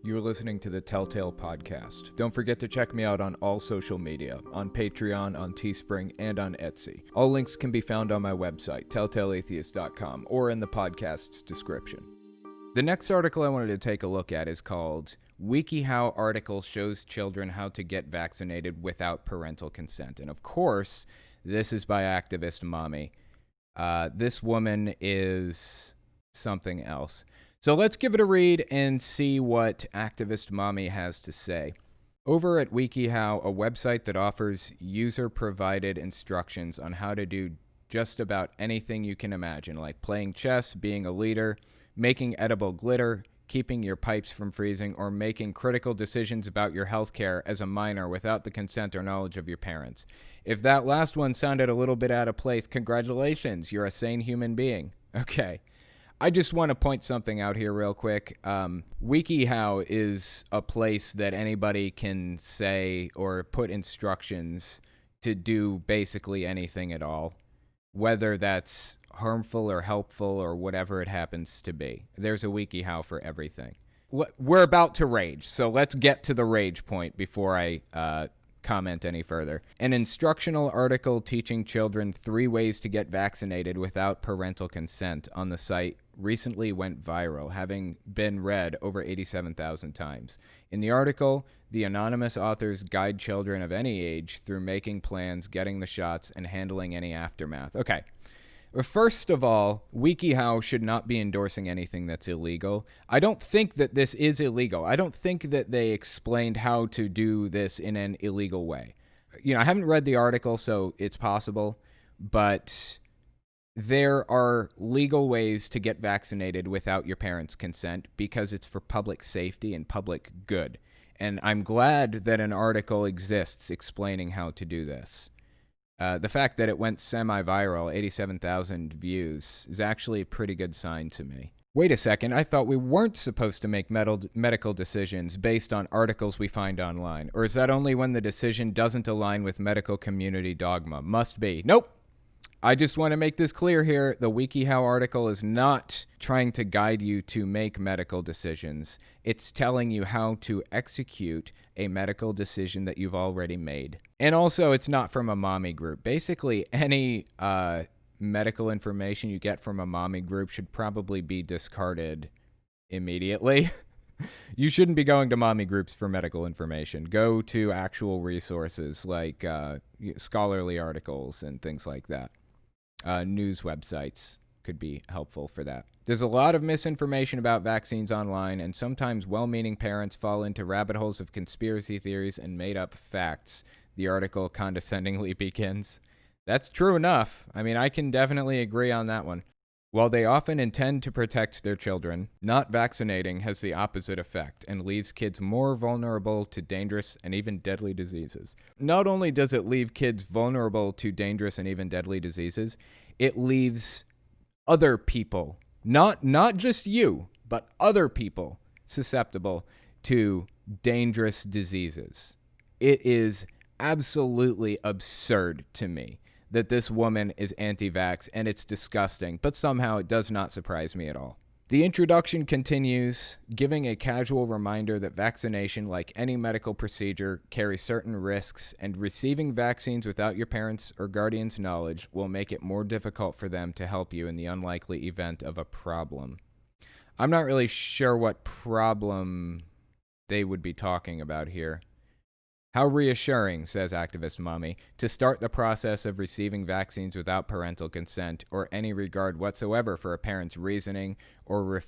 You're listening to the Telltale Podcast. Don't forget to check me out on all social media, on Patreon, on Teespring, and on Etsy. All links can be found on my website, telltaleatheist.com, or in the podcast's description. The next article I wanted to take a look at is called WikiHow Article Shows Children How to Get Vaccinated Without Parental Consent. And of course, this is by activist mommy. This woman is something else. So let's give it a read and see what activist mommy has to say. Over at WikiHow, a website that offers user-provided instructions on how to do just about anything you can imagine, like playing chess, being a leader, making edible glitter, keeping your pipes from freezing, or making critical decisions about your health care as a minor without the consent or knowledge of your parents. If that last one sounded a little bit out of place, congratulations, you're a sane human being. Okay. I just want to point something out here real quick. WikiHow is a place that anybody can say or put instructions to do basically anything at all, whether that's harmful or helpful or whatever it happens to be. There's a WikiHow for everything. We're about to rage, so let's get to the rage point before I comment any further. An instructional article teaching children 3 ways to get vaccinated without parental consent on the site recently went viral, having been read over 87,000 times. In the article, the anonymous authors guide children of any age through making plans, getting the shots, and handling any aftermath. Okay. First of all, WikiHow should not be endorsing anything that's illegal. I don't think that this is illegal. I don't think that they explained how to do this in an illegal way. I haven't read the article, so it's possible, but there are legal ways to get vaccinated without your parents' consent because it's for public safety and public good. And I'm glad that an article exists explaining how to do this. The fact that it went semi-viral, 87,000 views, is actually a pretty good sign to me. Wait a second, I thought we weren't supposed to make medical decisions based on articles we find online. Or is that only when the decision doesn't align with medical community dogma? Must be. Nope! I just want to make this clear here. The WikiHow article is not trying to guide you to make medical decisions. It's telling you how to execute a medical decision that you've already made. And also, it's not from a mommy group. Basically, any medical information you get from a mommy group should probably be discarded immediately. You shouldn't be going to mommy groups for medical information. Go to actual resources like scholarly articles and things like that. News websites could be helpful for that. There's a lot of misinformation about vaccines online, and sometimes well-meaning parents fall into rabbit holes of conspiracy theories and made-up facts, the article condescendingly begins. That's true enough. I mean, I can definitely agree on that one. While they often intend to protect their children, not vaccinating has the opposite effect and leaves kids more vulnerable to dangerous and even deadly diseases. Not only does it leave kids vulnerable to dangerous and even deadly diseases, it leaves other people, not just you, but other people susceptible to dangerous diseases. It is absolutely absurd to me that this woman is anti-vax, and it's disgusting, but somehow it does not surprise me at all. The introduction continues, giving a casual reminder that vaccination, like any medical procedure, carries certain risks, and receiving vaccines without your parents' or guardians' knowledge will make it more difficult for them to help you in the unlikely event of a problem. I'm not really sure what problem they would be talking about here. How reassuring, says activist mommy, to start the process of receiving vaccines without parental consent or any regard whatsoever for a parent's reasoning or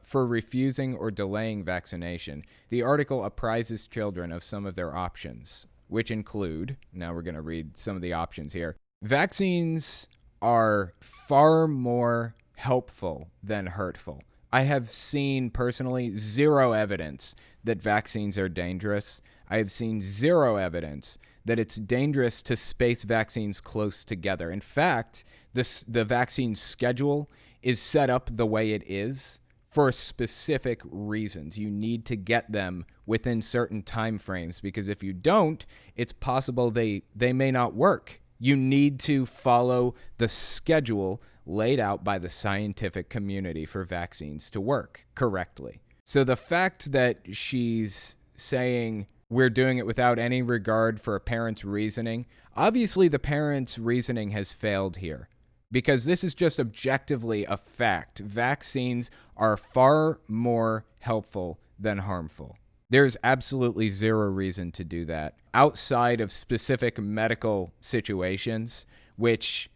for refusing or delaying vaccination. The article apprises children of some of their options, which include, now we're going to read some of the options here. Vaccines are far more helpful than hurtful. I have seen personally 0 evidence that vaccines are dangerous. I have seen 0 evidence that it's dangerous to space vaccines close together. In fact, the vaccine schedule is set up the way it is for specific reasons. You need to get them within certain time frames because if you don't, it's possible they may not work. You need to follow the schedule laid out by the scientific community for vaccines to work correctly. So the fact that she's saying we're doing it without any regard for a parent's reasoning, obviously the parent's reasoning has failed here, because this is just objectively a fact. Vaccines are far more helpful than harmful. There's absolutely zero reason to do that outside of specific medical situations, which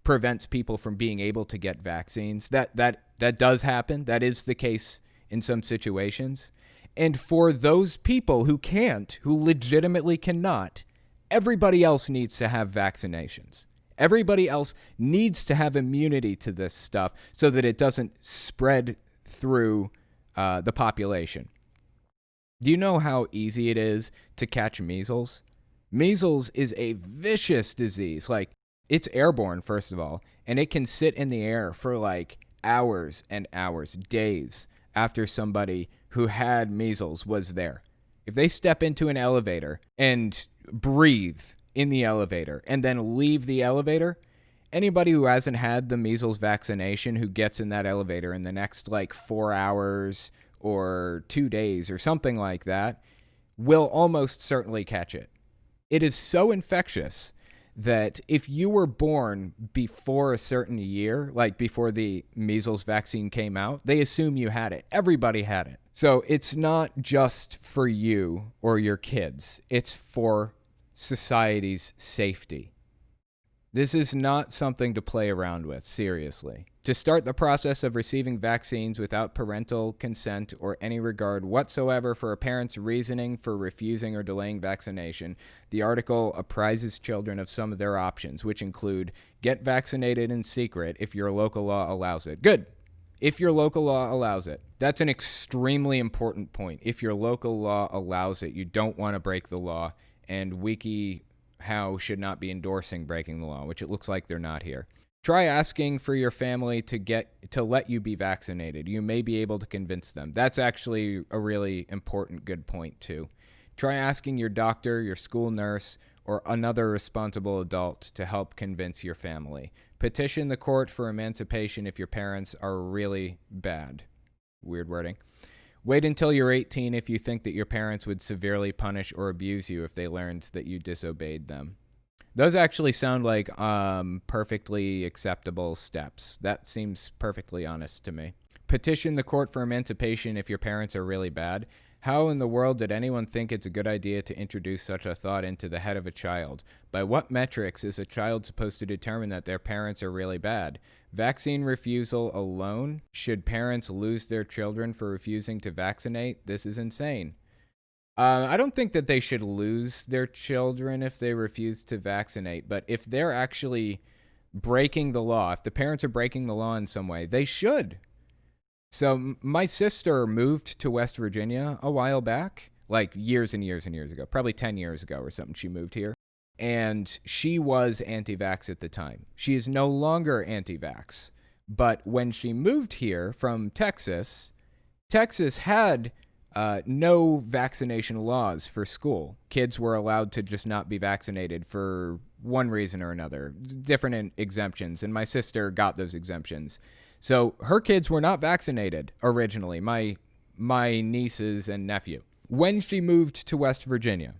prevents people from being able to get vaccines. That does happen. That is the case in some situations. And for those people who can't, who legitimately cannot, everybody else needs to have vaccinations. Everybody else needs to have immunity to this stuff so that it doesn't spread through the population. Do you know how easy it is to catch measles? Measles is a vicious disease. Like, it's airborne, first of all, and it can sit in the air for like hours and hours, days after somebody who had measles was there. If they step into an elevator and breathe in the elevator and then leave the elevator, anybody who hasn't had the measles vaccination who gets in that elevator in the next like 4 hours or 2 days or something like that will almost certainly catch it. It is so infectious that if you were born before a certain year, like before the measles vaccine came out, they assume you had it. Everybody had it. So it's not just for you or your kids. It's for society's safety. This is not something to play around with, seriously. To start the process of receiving vaccines without parental consent or any regard whatsoever for a parent's reasoning for refusing or delaying vaccination, the article apprises children of some of their options, which include get vaccinated in secret if your local law allows it. Good. If your local law allows it. That's an extremely important point. If your local law allows it, you don't want to break the law, and WikiHow should not be endorsing breaking the law, which it looks like they're not here. Try asking for your family to let you be vaccinated. You may be able to convince them. That's actually a really important good point, too. Try asking your doctor, your school nurse, or another responsible adult to help convince your family. Petition the court for emancipation if your parents are really bad. Weird wording. Wait until you're 18 if you think that your parents would severely punish or abuse you if they learned that you disobeyed them. Those actually sound like perfectly acceptable steps. That seems perfectly honest to me. Petition the court for emancipation if your parents are really bad. How in the world did anyone think it's a good idea to introduce such a thought into the head of a child? By what metrics is a child supposed to determine that their parents are really bad? Vaccine refusal alone? Should parents lose their children for refusing to vaccinate? This is insane. I don't think that they should lose their children if they refuse to vaccinate, but if they're actually breaking the law, if the parents are breaking the law in some way, they should. So my sister moved to West Virginia a while back, like years and years and years ago, probably 10 years ago or something. She moved here, and she was anti-vax at the time. She is no longer anti-vax, but when she moved here from Texas, Texas had no vaccination laws for school. Kids were allowed to just not be vaccinated for one reason or another, different exemptions, and my sister got those exemptions. So her kids were not vaccinated originally, my nieces and nephew. When she moved to West Virginia,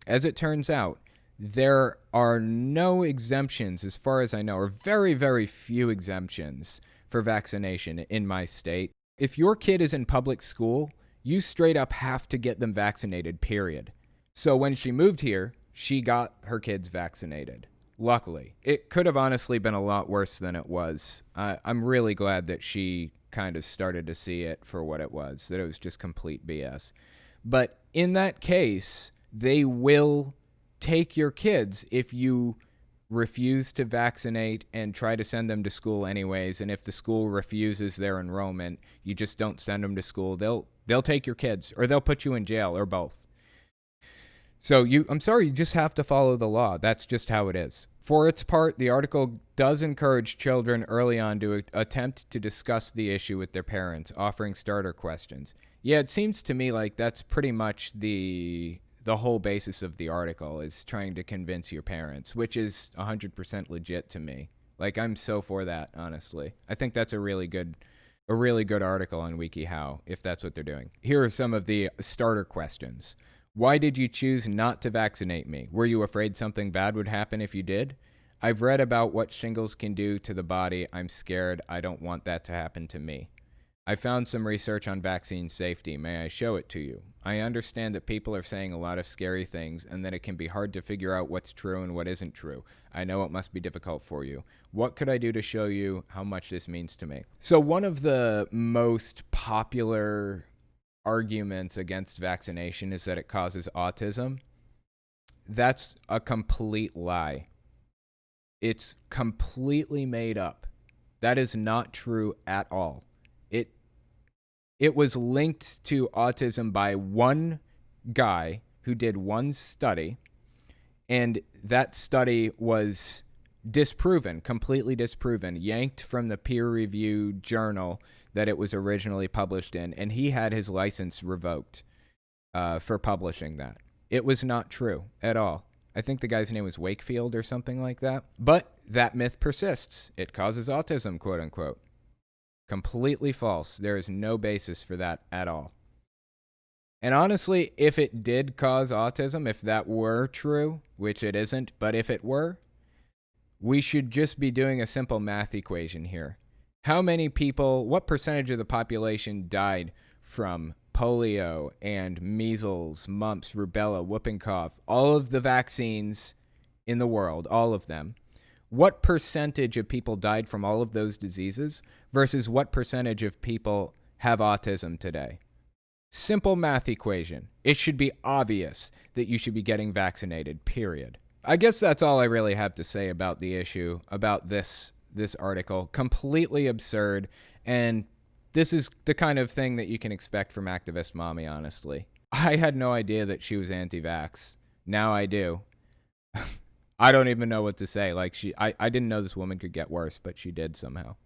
as it turns out, there are no exemptions, as far as I know, or very, very few exemptions for vaccination in my state. If your kid is in public school, you straight up have to get them vaccinated, period. So when she moved here, she got her kids vaccinated. Luckily. It could have honestly been a lot worse than it was. I'm really glad that she kind of started to see it for what it was, that it was just complete BS. But in that case, they will take your kids if you refuse to vaccinate and try to send them to school anyways. And if the school refuses their enrollment, you just don't send them to school. They'll take your kids, or they'll put you in jail, or both. So I'm sorry, you just have to follow the law. That's just how it is. For its part, the article does encourage children early on to attempt to discuss the issue with their parents, offering starter questions. Yeah, it seems to me like that's pretty much the whole basis of the article, is trying to convince your parents, which is 100% legit to me. Like, I'm so for that, honestly. I think that's a really good a really good article on WikiHow, if that's what they're doing. Here are some of the starter questions. Why did you choose not to vaccinate me? Were you afraid something bad would happen if you did? I've read about what shingles can do to the body. I'm scared. I don't want that to happen to me. I found some research on vaccine safety. May I show it to you? I understand that people are saying a lot of scary things and that it can be hard to figure out what's true and what isn't true. I know it must be difficult for you. What could I do to show you how much this means to me? So one of the most popular arguments against vaccination is that it causes autism. That's a complete lie. It's completely made up. That is not true at all. It was linked to autism by one guy who did one study, and that study was disproven, completely disproven, yanked from the peer-reviewed journal that it was originally published in, and he had his license revoked for publishing that. It was not true at all. I think the guy's name was Wakefield or something like that. But that myth persists. It causes autism, quote unquote. Completely false. There is no basis for that at all. And honestly, if it did cause autism, if that were true, which it isn't, but if it were, we should just be doing a simple math equation here. How many people, what percentage of the population died from polio and measles, mumps, rubella, whooping cough, all of the vaccines in the world, all of them? What percentage of people died from all of those diseases versus what percentage of people have autism today? Simple math equation. It should be obvious that you should be getting vaccinated, period. I guess that's all I really have to say about the issue, about this article. Completely absurd, and this is the kind of thing that you can expect from activist mommy, honestly. I had no idea that she was anti-vax. Now I do. I don't even know what to say. Like I didn't know this woman could get worse, but she did somehow.